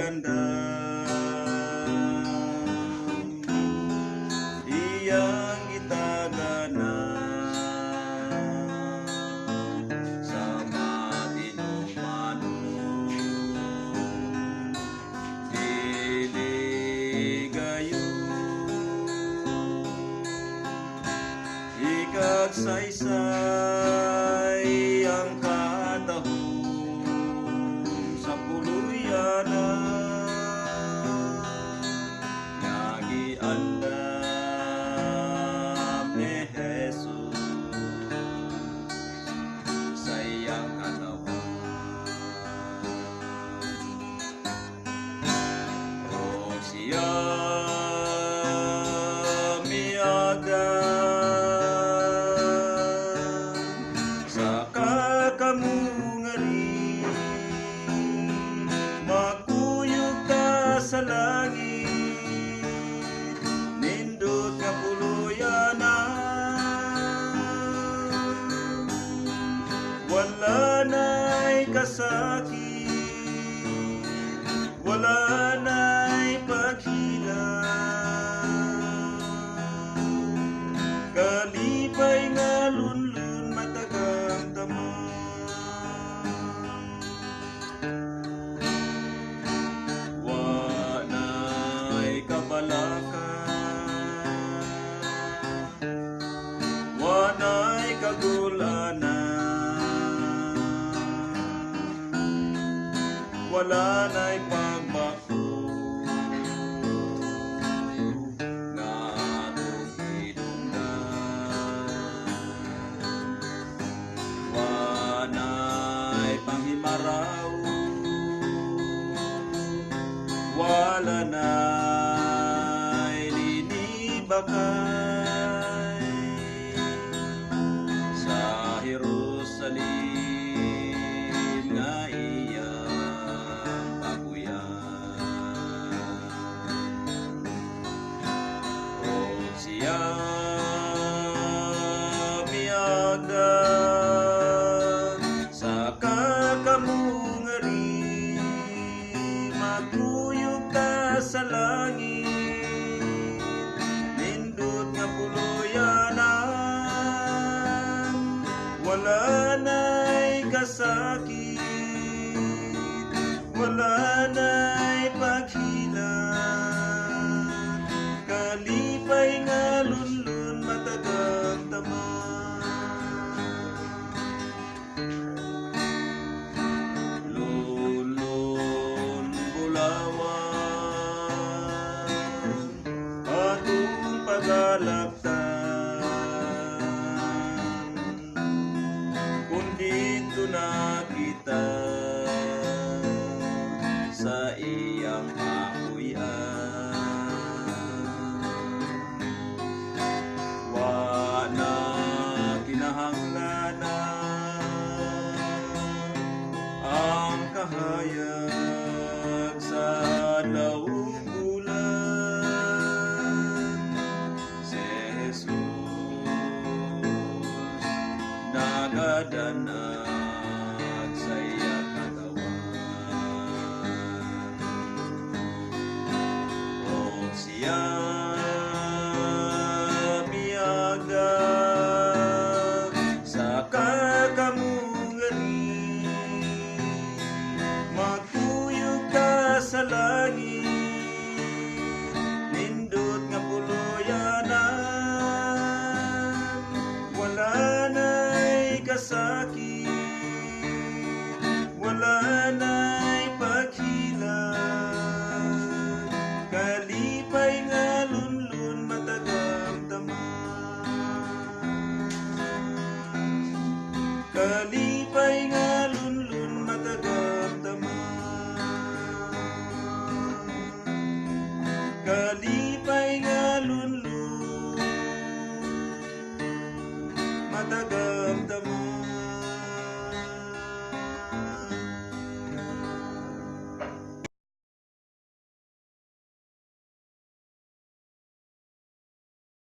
ganda iyang itagana sa matinong manong dili gayon ikagsaysay ang katahon sa puluyanan nagiandam ni Jesus sa iyang katawan o siya sa langit nindot nga puluyanan wala na'y kasakit wala na'y paghila kalipay nga lunlun matagang tama wanay kagulanan wala na'y pagbako nga atong hinungdan wanay panghimaraw wala na'y linibakay sa Jerusalem nga iyang pabuyan o siya miagdan sa kakamungari magkuyog ka sa langit nindot nga puluyanan wala na'y kasakit wala na'y paghila kalipay nga lunlun matagang tama lunlun bulawan atong pagalaktan dito na kita sa iyang kahuyan wa na kinahanglanan ang kahayag sa daong bulan si Jesus nagadanag sa iyang katawan o siya miagdag sa kakamungari magkuyog ka sa langit nindot nga puluyanan wala na'y kasakit wala na'y paghila kalipay nga lunlun matagang tama kalipay nga